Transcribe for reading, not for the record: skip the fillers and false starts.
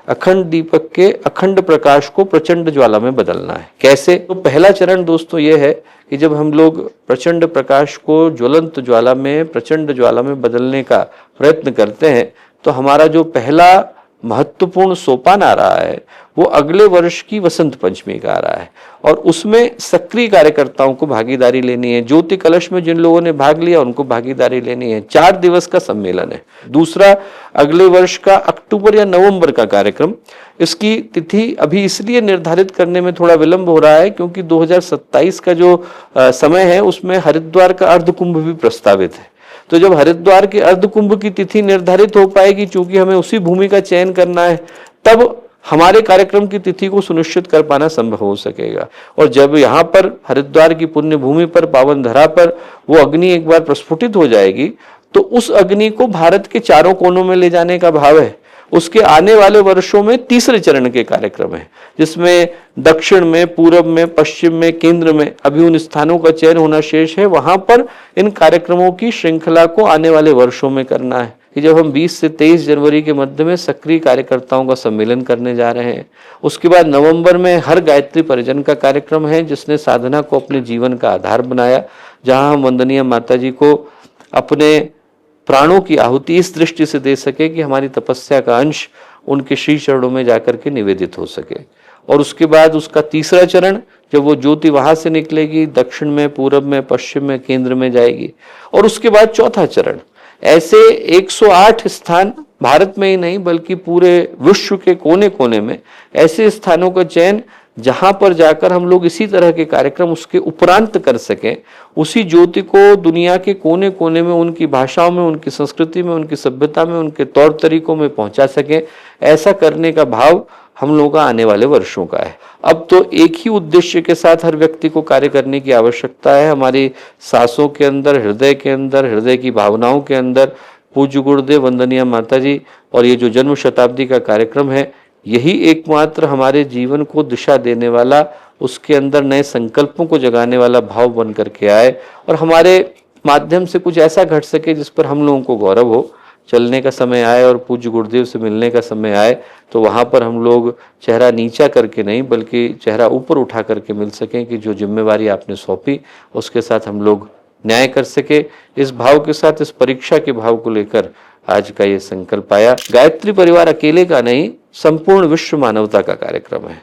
अखंड दीपक के अखंड प्रकाश को प्रचंड ज्वाला में बदलना है। कैसे? तो पहला चरण दोस्तों ये है कि जब हम लोग प्रचंड प्रकाश को ज्वलंत ज्वाला में, प्रचंड ज्वाला में बदलने का प्रयत्न करते हैं, तो हमारा जो पहला महत्वपूर्ण सोपान आ रहा है वो अगले वर्ष की वसंत पंचमी का आ रहा है और उसमें सक्रिय कार्यकर्ताओं को भागीदारी लेनी है। ज्योति कलश में जिन लोगों ने भाग लिया उनको भागीदारी लेनी है। 4 दिवस का सम्मेलन है। दूसरा, अगले वर्ष का अक्टूबर या नवंबर का कार्यक्रम, इसकी तिथि अभी इसलिए निर्धारित करने में थोड़ा विलंब हो रहा है क्योंकि 2027 का जो समय है उसमें हरिद्वार का अर्धकुंभ भी प्रस्तावित है। तो जब हरिद्वार के अर्धकुंभ की तिथि निर्धारित हो पाएगी, चूंकि हमें उसी भूमि का चयन करना है, तब हमारे कार्यक्रम की तिथि को सुनिश्चित कर पाना संभव हो सकेगा। और जब यहाँ पर हरिद्वार की पुण्य भूमि पर, पावन धरा पर वो अग्नि एक बार प्रस्फुटित हो जाएगी, तो उस अग्नि को भारत के चारों कोनों में ले जाने का भाव है। उसके आने वाले वर्षों में तीसरे चरण के कार्यक्रम है, जिसमें दक्षिण में, पूर्व में, पश्चिम में, केंद्र में अभी उन स्थानों का चयन होना शेष है। वहां पर इन कार्यक्रमों की श्रृंखला को आने वाले वर्षों में करना है कि जब हम 20 से 23 जनवरी के मध्य में सक्रिय कार्यकर्ताओं का सम्मेलन करने जा रहे हैं। उसके बाद नवंबर में हर गायत्री परिजन का कार्यक्रम है, जिसने साधना को अपने जीवन का आधार बनाया, जहां हम वंदनीय माता जी को अपने प्राणों की आहुति इस दृष्टि से दे सके कि हमारी तपस्या का अंश उनके श्री चरणों में जाकर के निवेदित हो सके। और उसके बाद उसका तीसरा चरण, जब वो ज्योति वहां से निकलेगी, दक्षिण में, पूर्व में, पश्चिम में, केंद्र में जाएगी। और उसके बाद चौथा चरण, ऐसे 108 स्थान भारत में ही नहीं बल्कि पूरे विश्व के कोने कोने में ऐसे स्थानों का चयन जहां पर जाकर हम लोग इसी तरह के कार्यक्रम उसके उपरांत कर सकें, उसी ज्योति को दुनिया के कोने कोने में, उनकी भाषाओं में, उनकी संस्कृति में, उनकी सभ्यता में, उनके तौर तरीकों में पहुंचा सकें, ऐसा करने का भाव हम लोगों का आने वाले वर्षों का है। अब तो एक ही उद्देश्य के साथ हर व्यक्ति को कार्य करने की आवश्यकता है। हमारी सांसों के अंदर, हृदय के अंदर, हृदय की भावनाओं के अंदर पूज्य गुरुदेव, वंदनीय माता जी और ये जो जन्म शताब्दी का कार्यक्रम है, यही एकमात्र हमारे जीवन को दिशा देने वाला, उसके अंदर नए संकल्पों को जगाने वाला भाव बन करके आए और हमारे माध्यम से कुछ ऐसा घट सके जिस पर हम लोगों को गौरव हो। चलने का समय आए और पूज्य गुरुदेव से मिलने का समय आए तो वहाँ पर हम लोग चेहरा नीचा करके नहीं बल्कि चेहरा ऊपर उठा करके मिल सकें कि जो जिम्मेवारी आपने सौंपी उसके साथ हम लोग न्याय कर सके। इस भाव के साथ, इस परीक्षा के भाव को लेकर आज का ये संकल्प आया। गायत्री परिवार अकेले का नहीं, संपूर्ण विश्व मानवता का कार्यक्रम है।